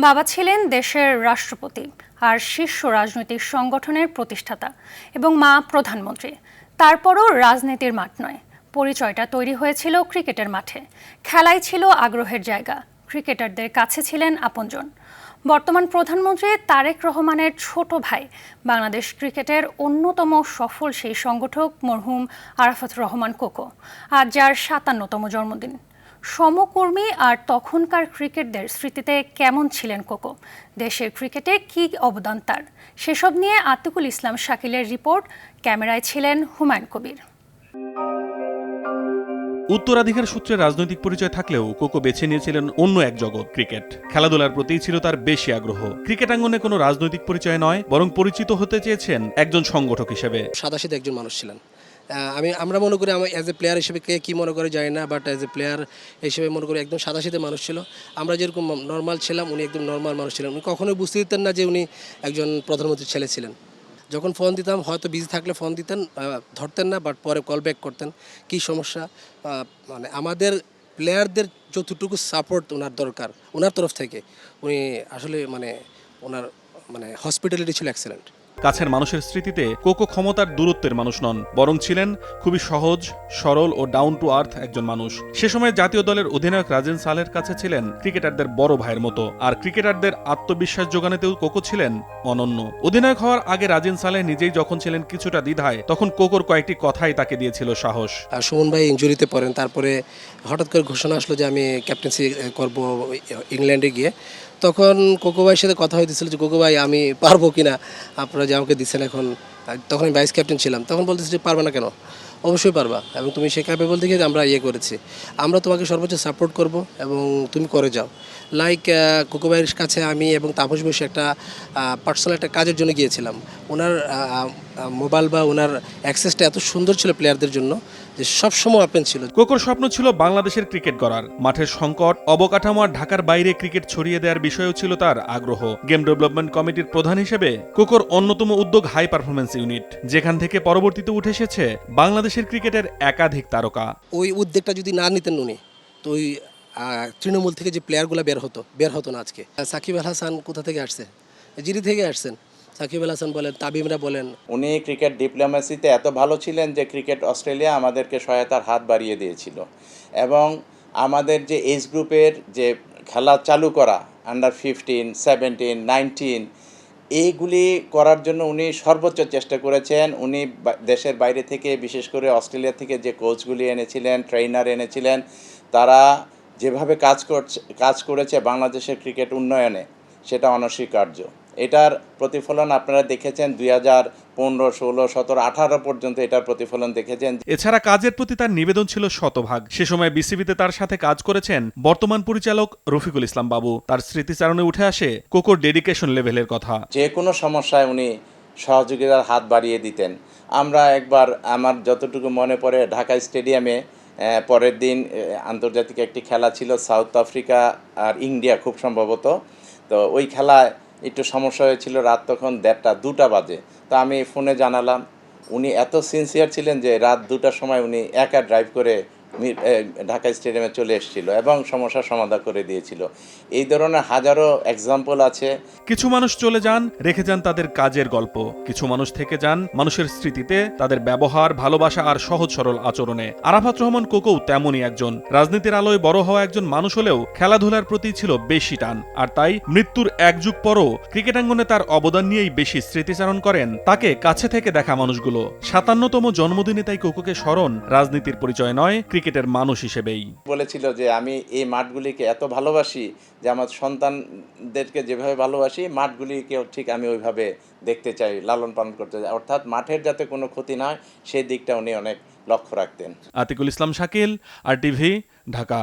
বাবা ছিলেন দেশের রাষ্ট্রপতি আর শীর্ষ রাজনৈতিক সংগঠনের প্রতিষ্ঠাতা এবং মা প্রধানমন্ত্রী। তারপরও রাজনীতির মাঠ নয়, পরিচয়টা তৈরি হয়েছিল ক্রিকেটের মাঠে। খেলাই ছিল আগ্রহের জায়গা, ক্রিকেটারদের কাছে ছিলেন আপনজন। বর্তমান প্রধানমন্ত্রী তারেক রহমানের ছোট ভাই বাংলাদেশ ক্রিকেটের অন্যতম সফল সেই সংগঠক মরহুম আরাফাত রহমান কোকো, আজ যার ৫৭তম জন্মদিন। সমকর্মী আর তখনকার ক্রিকেটদের স্মৃতিতে কেমন ছিলেন কোকো, দেশের ক্রিকেটে কী অবদান তার, সেসব নিয়ে আতিকুল ইসলাম শাকিলের রিপোর্ট। ক্যামেরায় ছিলেন হুমায়ুন কবির। উত্তরাধিকার সূত্রে রাজনৈতিক পরিচয় থাকলেও কোকো বেছে নিয়েছিলেন অন্য এক জগৎ, ক্রিকেট। খেলাধুলার প্রতিই ছিল তার বেশি আগ্রহ। ক্রিকেট আঙ্গনে কোনো রাজনৈতিক পরিচয় নয়, বরং পরিচিত হতে চেয়েছেন একজন সংগঠক হিসেবে। সাদাসিধে একজন মানুষ ছিলেন। আমরা মনে করি আমি অ্যাজ এ প্লেয়ার হিসেবে কে কী মনে করে জানি না, বাট অ্যাজ এ প্লেয়ার হিসেবে মনে করি একদম সাদাসিধে মানুষ ছিল। আমরা যেরকম নর্মাল ছিলাম, উনি একদম নর্মাল মানুষ ছিলেন। উনি কখনোই বুঝতে দিতেন না যে উনি একজন প্রধানমন্ত্রীর ছেলে ছিলেন। যখন ফোন দিতাম, হয়তো বিজি থাকলে ফোন দিতেন, ধরতেন না, বাট পরে কল ব্যাক করতেন। কী সমস্যা, মানে আমাদের প্লেয়ারদের যতটুকু সাপোর্ট ওনার দরকার ওনার তরফ থেকে, উনি আসলে ওনার হসপিটালিটি ছিল এক্সেলেন্ট। কাছের মানুষের স্মৃতিতে কোকো ক্ষমতার দূরত্বের মানুষ নন, বরং ছিলেন খুবই সহজ সরল ও ডাউন টু আর্থ একজন মানুষ। সে সময় জাতীয় দলের অধিনায়ক রাজেন সালের কাছে ছিলেন ক্রিকেটারদের বড় ভাইয়ের মতো, আর ক্রিকেটারদের আত্মবিশ্বাস যোগানোতেও কোকো ছিলেন অনন্য। অধিনায়ক হওয়ার আগে রাজেন সালে নিজেই যখন ছিলেন কিছুটা দ্বিধায়, তখন কোকোর কয়েকটি কথাই তাকে দিয়েছিল সাহস। সুমন ভাই ইনজুরিতে পড়েন, তারপরে হঠাৎ করে ঘোষণা আসলো যে আমি ক্যাপ্টেন্সি করব ইংল্যান্ডে গিয়ে। তখন কোকো ভাইয়ের সাথে কথা হইতেছিল যে কোকো ভাই আমি পারবো কিনা, আপনারা যে আমাকে দিচ্ছেন এখন। তখন আমি ভাইস ক্যাপ্টেন ছিলাম। তখন বলতেছি যে পারবে না কেন, অবশ্যই পারবা, এবং তুমি সে ক্যাপেবল দেখে আমরা করেছি। আমরা তোমাকে সর্বোচ্চ সাপোর্ট করব এবং তুমি করে যাও। লাইক কোকো ভাইয়ের কাছে আমি এবং তাপস বসে একটা পার্সোনাল একটা কাজের জন্য গিয়েছিলাম। ওনার মোবাইল বা ওনার অ্যাক্সেসটা এত সুন্দর ছিল প্লেয়ারদের জন্য যে সবসময় ওপেন ছিল। কোকোর স্বপ্ন ছিল বাংলাদেশের ক্রিকেট গড়ার। মাঠের সংকট, অবকাঠামো আর ঢাকার বাইরে ক্রিকেট ছড়িয়ে দেওয়ার বিষয়েও ছিল তার আগ্রহ। গেম ডেভেলপমেন্ট কমিটির প্রধান হিসেবে কোকোর অন্যতম উদ্যোগ হাই পারফরমেন্স ইউনিট, যেখান থেকে পরবর্তীতে উঠে এসেছে বাংলাদেশের ক্রিকেটের একাধিক তারকা। ওই উদ্যোগটা যদি না নিতেন উনি, তো ওই তৃণমূল থেকে যে প্লেয়ারগুলো বের হতো না আজকে। সাকিব আল হাসান কোথা থেকে আসছে? জিডি থেকে আসছেন। সাকিব আল হাসান বলেন, তামিমরা বলেন। উনি ক্রিকেট ডিপ্লোমেসিতে এত ভালো ছিলেন যে ক্রিকেট অস্ট্রেলিয়া আমাদেরকে সহায়তার হাত বাড়িয়ে দিয়েছিল, এবং আমাদের যে এজ গ্রুপের যে খেলা চালু করা, আন্ডার 15, 17, 19, এইগুলি করার জন্য উনি সর্বোচ্চ চেষ্টা করেছেন। উনি দেশের বাইরে থেকে, বিশেষ করে অস্ট্রেলিয়া থেকে যে কোচগুলি এনেছিলেন, ট্রেনার এনেছিলেন, তারা যেভাবে কাজ করেছে বাংলাদেশের ক্রিকেট উন্নয়নে, সেটা অনস্বীকার্য। এটার প্রতিফলন আপনারা দেখেছেন 2015, 16, 17, 18 পর্যন্ত এটার প্রতিফলন দেখেছেন। এছাড়া কাজের প্রতি তার নিবেদন ছিল শতভাগ। সে সময় বিসিবিতে তার সাথে কাজ করেছেন বর্তমান পরিচালক রফিকুল ইসলাম বাবু। তার স্মৃতিচারণে উঠে আসে কোকোর ডেডিকেশন লেভেলের কথা। যে কোনো সমস্যায় উনি সহযোগিতার হাত বাড়িয়ে দিতেন। আমরা একবার, আমার যতটুকু মনে পড়ে, ঢাকা স্টেডিয়ামে পরের দিন আন্তর্জাতিক একটি খেলা ছিল, সাউথ আফ্রিকা আর ইন্ডিয়া খুব সম্ভবত। তো ওই খেলায় একটু সমস্যা হয়েছিল, রাত তখন 1:30, 2টা বাজে। তো আমি ফোনে জানালাম, উনি এত সিনসিয়ার ছিলেন যে রাত 2টার সময় উনি একা ড্রাইভ করে ঢাকা স্টেডিয়ামে চলে এসেছিল এবং সমস্যার সমাধান করে দিয়েছিল। এই ধরনের হাজারো এক্সাম্পল আছে। কিছু মানুষ চলে যান, রেখে যান তাদের কাজের গল্প। কিছু মানুষ থেকে যান মানুষের স্মৃতিতে, তাদের ব্যবহার, ভালোবাসা আর সহজ সরল আচরণে। আরাফাত রহমান কোকো তেমনই একজন। রাজনীতির আলোয় বড় হওয়া একজন মানুষ হলেও খেলাধুলার প্রতি ছিল বেশি টান, আর তাই মৃত্যুর এক যুগ পরও ক্রিকেটাঙ্গনে তার অবদান নিয়েই বেশি স্মৃতিচারণ করেন তাকে কাছে থেকে দেখা মানুষগুলো। 57তম জন্মদিনে তাই কোকোকে স্মরণ রাজনীতির পরিচয় নয়, ক্রিকেটের মানুষ হিসেবেই। বলেছিল যে আমি এই মাঠগুলিকে এত ভালোবাসি যে আমার সন্তানদেরকে যেভাবে ভালোবাসি, মাঠগুলিকেও ঠিক আমি ওইভাবে দেখতে চাই, লালন পালন করতে চাই। অর্থাৎ মাঠের যাতে কোনো ক্ষতি না হয় সেই দিকটা উনি অনেক লক্ষ্য রাখতেন। আতিকুল ইসলাম শাকিল, RTV, ঢাকা।